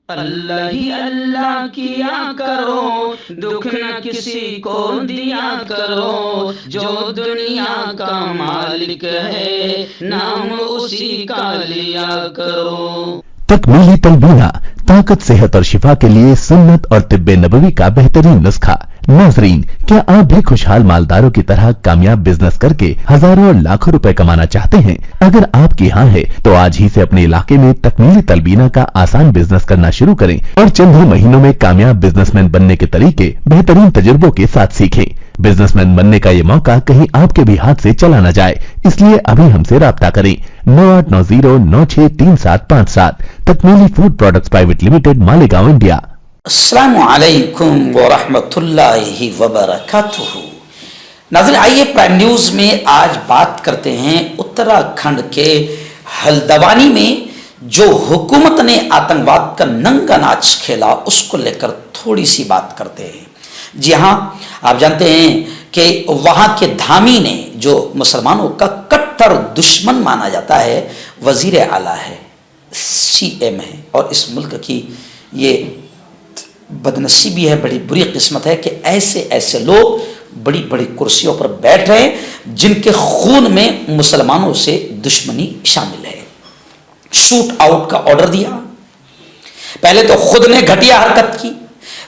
अल्लाह ही अल्लाह किया करो, दुख न किसी को दिया करो, जो दुनिया का मालिक है नाम उसी का लिया करो। तकमीली तलबीना, ताकत, सेहत और शिफा के लिए सुन्नत और तिब्बे नबवी का बेहतरीन नुस्खा। नाजरीन, क्या आप भी खुशहाल मालदारों की तरह कामयाब बिजनेस करके हजारों और लाखों रुपए कमाना चाहते हैं? अगर आपकी हाँ है तो आज ही से अपने इलाके में तकमीली तलबीना का आसान बिजनेस करना शुरू करें और चंद ही महीनों में कामयाब बिजनेसमैन बनने के तरीके बेहतरीन तजुर्बों के साथ सीखें। बिजनेसमैन बनने का ये मौका कहीं आपके भी हाथ से चला न जाए, इसलिए अभी हमसे राब्ता करें 9890963757। Takmili food products private limited, Malegaon, India. अस्सलामु अलैकुम व रहमतुल्लाहि व बरकातुहू। नाज़रीन, आइए प्राइम न्यूज में आज बात करते हैं उत्तराखंड के हल्द्वानी में जो हुकूमत ने आतंकवाद का नंगा नाच खेला, उसको लेकर थोड़ी सी बात करते हैं। जी हाँ, आप जानते हैं कि वहां के धामी ने, जो मुसलमानों का कट्टर दुश्मन माना जाता है, वजीर आला है, CM है, और इस मुल्क की ये बदनसीबी है, बड़ी बुरी किस्मत है कि ऐसे ऐसे लोग बड़ी बड़ी कुर्सियों पर बैठ रहे हैं जिनके खून में मुसलमानों से दुश्मनी शामिल है। शूट आउट का ऑर्डर दिया, पहले तो खुद ने घटिया हरकत की,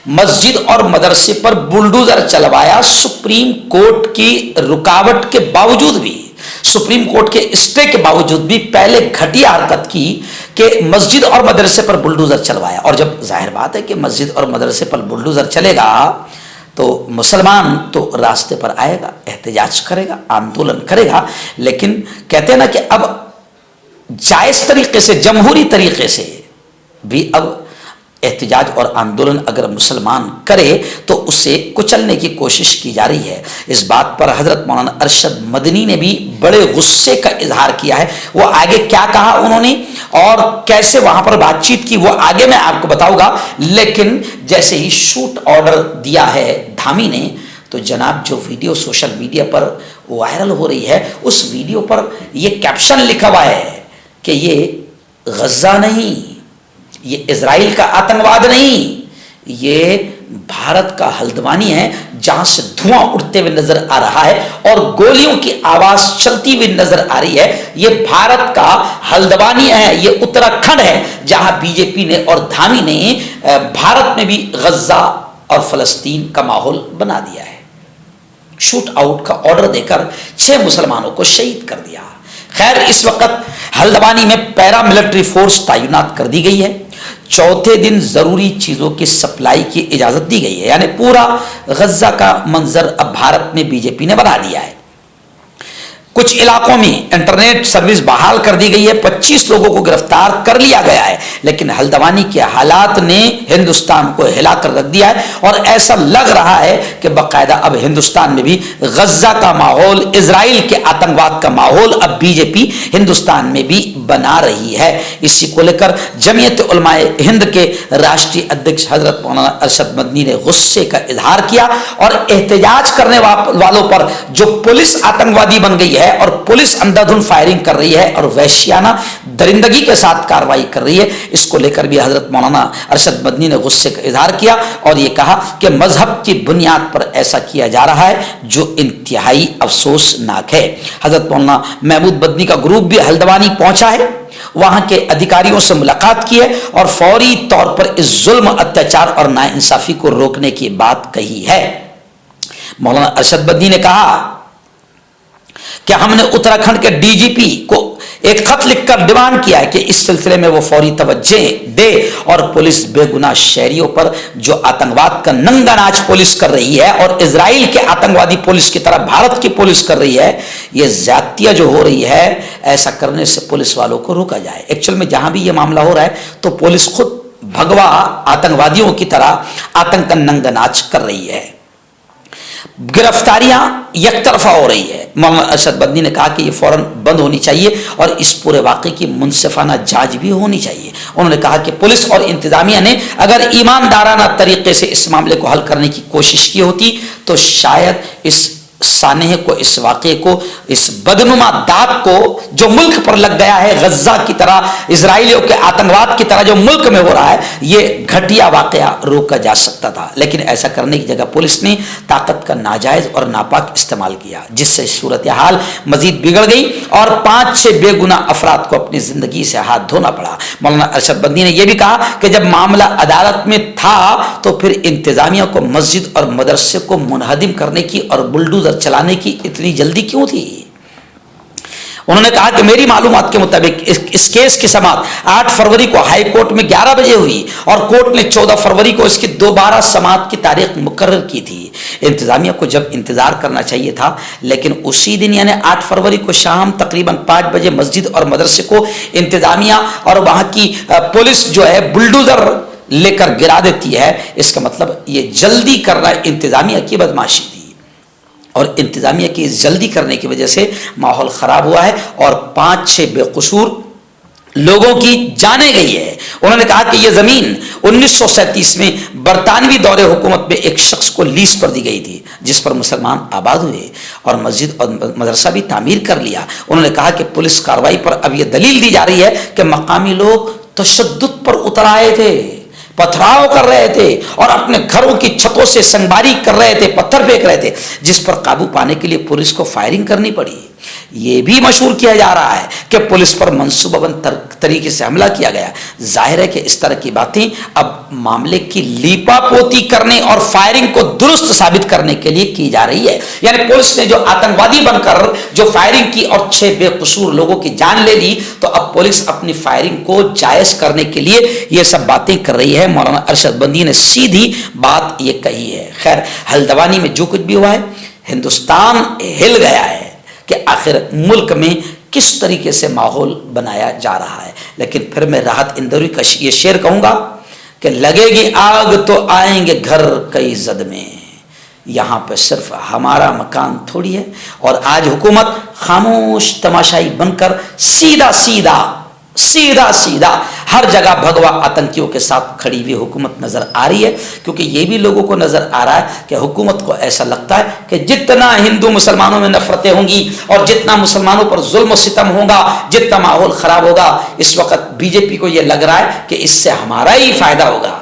मस्जिद और मदरसे पर बुलडोजर चलवाया। सुप्रीम कोर्ट की रुकावट के बावजूद भी, सुप्रीम कोर्ट के स्टे के बावजूद भी पहले घटिया हरकत की कि मस्जिद और मदरसे पर बुलडोजर चलवाया। और जब जाहिर बात है कि मस्जिद और मदरसे पर बुलडोजर चलेगा तो मुसलमान तो रास्ते पर आएगा, एहतजाज करेगा, आंदोलन करेगा। लेकिन कहते हैं ना कि अब जायज तरीके से, जमहूरी तरीके से भी अब एहतजाज और आंदोलन अगर मुसलमान करे तो उसे कुचलने की कोशिश की जा रही है। इस बात पर हजरत मौलाना अरशद मदनी ने भी बड़े गुस्से का इजहार किया है। वो आगे क्या कहा उन्होंने और कैसे वहां पर बातचीत की, वो आगे मैं आपको बताऊंगा। लेकिन जैसे ही शूट ऑर्डर दिया है धामी ने, तो जनाब जो वीडियो सोशल मीडिया पर वायरल हो रही है, उस वीडियो पर यह कैप्शन लिखा हुआ है कि ये गजा नहीं, ये इजराइल का आतंकवाद नहीं, ये भारत का हल्द्वानी है जहां से धुआं उड़ते हुए नजर आ रहा है और गोलियों की आवाज चलती हुई नजर आ रही है। ये भारत का हल्द्वानी है, ये उत्तराखंड है जहां बीजेपी ने और धामी ने भारत में भी गजा और फलस्तीन का माहौल बना दिया है। शूट आउट का ऑर्डर देकर 6 मुसलमानों को शहीद कर दिया। खैर, इस वक्त हल्द्वानी में पैरामिलिट्री फोर्स तैनात कर दी गई है। चौथे दिन जरूरी चीजों की सप्लाई की इजाजत दी गई है, यानी पूरा गजा का मंजर अब भारत में बीजेपी ने बना दिया है। कुछ इलाकों में इंटरनेट सर्विस बहाल कर दी गई है, 25 लोगों को गिरफ्तार कर लिया गया है। लेकिन हल्द्वानी के हालात ने हिंदुस्तान को हिलाकर रख दिया है और ऐसा लग रहा है कि बाकायदा अब हिंदुस्तान में भी गजा का माहौल, इजराइल के आतंकवाद का माहौल अब बीजेपी हिंदुस्तान में भी बना रही है। इसी को लेकर जमीयत उलमाए हिंद के राष्ट्रीय अध्यक्ष हजरत मौलाना अरशद मदनी ने गुस्से का इजहार किया और एहतजाज करने वालों पर जो पुलिस आतंकवादी बन गई है और पुलिस अंधाधुंध फायरिंग कर रही है और वैश्याना दरिंदगी के साथ कार्रवाई कर रही है, इसको लेकर भी हजरत मौलाना अरशद मदनी ने गुस्से का इजहार किया और यह कहा कि मजहब की बुनियाद पर ऐसा किया जा रहा है जो इंतहाई अफसोसनाक है। हजरत मौलाना महमूद मदनी का ग्रुप भी हल्द्वानी पहुंचा है, वहां के अधिकारियों से मुलाकात की है और फौरी तौर पर इस जुल्म, अत्याचार और नाइंसाफी को रोकने की बात कही है। मौलाना अरशद मदनी ने कहा कि हमने उत्तराखंड के DGP को एक खत लिखकर डिमांड किया है कि इस सिलसिले में वो फौरी तवज्जो दे और पुलिस बेगुनाह शहरियों पर जो आतंकवाद का नंगा नाच पुलिस कर रही है और इजराइल के आतंकवादी पुलिस की तरह भारत की पुलिस कर रही है, ये ज्यादतियां जो हो रही है, ऐसा करने से पुलिस वालों को रोका जाए। एक्चुअल में जहां भी ये मामला हो रहा है तो पुलिस खुद भगवा आतंकवादियों की तरह आतंक का नंगा नाच कर रही है। गिरफ्तारियां एक तरफा हो रही है। मौलाना अरशद मदनी ने कहा कि यह फौरन बंद होनी चाहिए और इस पूरे वाक़े की मुनसिफाना जांच भी होनी चाहिए। उन्होंने कहा कि पुलिस और इंतजामिया ने अगर ईमानदाराना तरीके से इस मामले को हल करने की कोशिश की होती तो शायद इस सानहे को, इस वाक़े को, इस बदनुमा दाग को जो मुल्क पर लग गया है, गज्जा की तरह, इजराइलियों के आतंकवाद की तरह जो मुल्क में हो रहा है, ये घटिया वाक़या रोका जा सकता था। लेकिन ऐसा करने की जगह पुलिस ने ताकत का नाजायज और नापाक इस्तेमाल किया, जिससे सूरत हाल मजीद बिगड़ गई और 5-6 बेगुना अफराद को अपनी जिंदगी से हाथ धोना पड़ा। मौलाना अरशद बंदी ने यह भी कहा कि जब मामला अदालत में था तो फिर इंतजामिया को मस्जिद और मदरसे को मुनहदिम करने की और बुलडोजर चलाने की इतनी जल्दी क्यों थी। उन्होंने कहा कि मेरी मालूमात के मुताबिक इस केस की समाअत 8 फरवरी को हाई कोर्ट में 11 बजे हुई और कोर्ट ने 14 फरवरी को इसकी दोबारा समाअत की तारीख मुकर्रर की थी। इंतजामिया को जब इंतजार करना चाहिए था, लेकिन उसी दिन यानी 8 फरवरी को शाम तकरीबन 5 बजे मस्जिद और मदरसे को इंतजामिया और वहां की पुलिस जो है बुलडोजर लेकर गिरा देती है। इसका मतलब ये जल्दी करना इंतजामिया की बदमाशी थी और इंतजामिया की जल्दी करने की वजह से माहौल खराब हुआ है और 5-6 बेकसूर लोगों की जाने गई है। उन्होंने कहा कि यह जमीन 1937 में बरतानवी दौरे हुकूमत में एक शख्स को लीज पर दी गई थी, जिस पर मुसलमान आबाद हुए और मस्जिद और मदरसा भी तामीर कर लिया। उन्होंने कहा कि पुलिस कार्रवाई पर अब यह दलील दी जा रही है कि मकामी लोग तशद्दुद पर उतर आए थे, पथराव कर रहे थे और अपने घरों की छतों से संगबारी कर रहे थे, पत्थर फेंक रहे थे, जिस पर काबू पाने के लिए पुलिस को फायरिंग करनी पड़ी। यह भी मशहूर किया जा रहा है कि पुलिस पर मंसूबाबंद तरीके से हमला किया गया। जाहिर है कि इस तरह की बातें अब मामले की लीपापोती करने और फायरिंग को दुरुस्त साबित करने के लिए की जा रही है। यानी पुलिस ने जो आतंकवादी बनकर जो फायरिंग की और 6 बेकसूर लोगों की जान ले ली, तो अब पुलिस अपनी फायरिंग को जायज करने के लिए यह सब बातें कर रही है। मौलाना अरशद बंदी ने सीधी बात यह कही है। खैर, हल्द्वानी में जो कुछ भी हुआ है, हिंदुस्तान हिल गया है कि आखिर मुल्क में किस तरीके से माहौल बनाया जा रहा है। लेकिन फिर मैं राहत इंदौरी का ये शेर कहूंगा कि लगेगी आग तो आएंगे घर कई जद में, यहां पे सिर्फ हमारा मकान थोड़ी है। और आज हुकूमत खामोश तमाशाई बनकर सीधा सीधा हर जगह भगवा आतंकियों के साथ खड़ी हुई हुकूमत नजर आ रही है, क्योंकि यह भी लोगों को नजर आ रहा है कि हुकूमत को ऐसा लगता है कि जितना हिंदू मुसलमानों में नफरतें होंगी और जितना मुसलमानों पर जुल्म सितम होगा, जितना माहौल खराब होगा, इस वक्त बीजेपी को यह लग रहा है कि इससे हमारा ही फायदा होगा।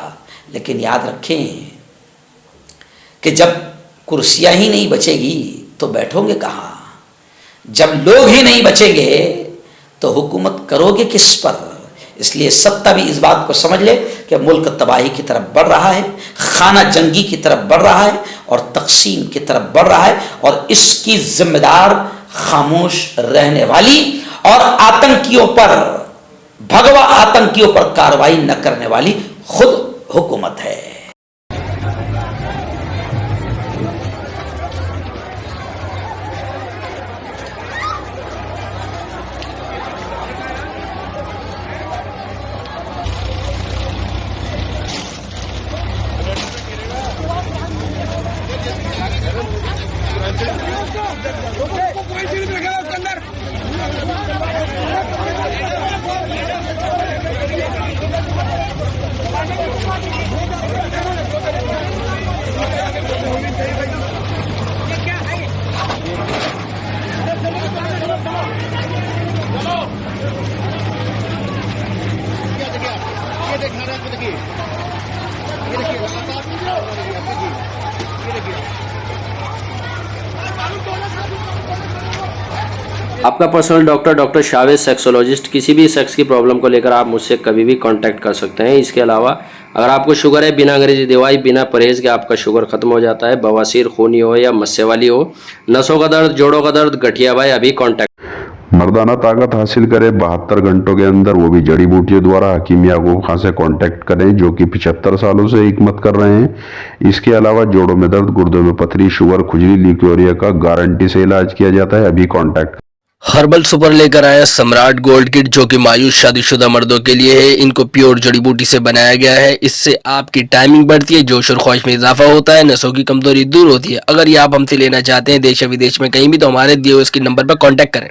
लेकिन याद रखें कि जब कुर्सियां ही नहीं बचेगी तो बैठोगे कहां? जब लोग ही नहीं बचेंगे तो हुकूमत करोगे किस पर? इसलिए सत्ता भी इस बात को समझ ले कि मुल्क तबाही की तरफ बढ़ रहा है, खाना जंगी की तरफ बढ़ रहा है और तकसीम की तरफ बढ़ रहा है, और इसकी जिम्मेदार खामोश रहने वाली और आतंकियों पर, भगवा आतंकियों पर कार्रवाई न करने वाली खुद हुकूमत है। आपका पर्सनल डॉक्टर शावेज सेक्सोलॉजिस्ट। किसी भी सेक्स की प्रॉब्लम को लेकर आप मुझसे कभी भी कांटेक्ट कर सकते हैं। इसके अलावा अगर आपको शुगर है, बिना अंग्रेजी दवाई, बिना परहेज के आपका शुगर खत्म हो जाता है, बवासीर, खूनी हो या मस्से वाली हो, नसों का दर्द, जोड़ों का दर्द, गठिया भाई, अभी कांटेक्ट। मर्दाना ताकत हासिल करे 72 घंटों के अंदर, वो भी जड़ी बूटियों द्वारा। हकीम याकूब खां से कांटेक्ट करें, जो कि 75 सालों से हिकमत कर रहे हैं। इसके अलावा जोड़ों में दर्द, गुर्दों में पथरी, शुगर, खुजली, ल्यूकोरिया का गारंटी से इलाज किया जाता है। अभी कांटेक्ट। हर्बल सुपर लेकर आया सम्राट गोल्ड किट, जो कि मायूस शादीशुदा मर्दों के लिए है। इनको प्योर जड़ी बूटी से बनाया गया है। इससे आपकी टाइमिंग बढ़ती है, जोश और ख्वाहिश में इजाफा होता है, नसों की कमजोरी दूर होती है। अगर ये आप हमसे लेना चाहते हैं देश या विदेश में कहीं भी, तो हमारे दिए हुए इसके नंबर पर कांटेक्ट करें।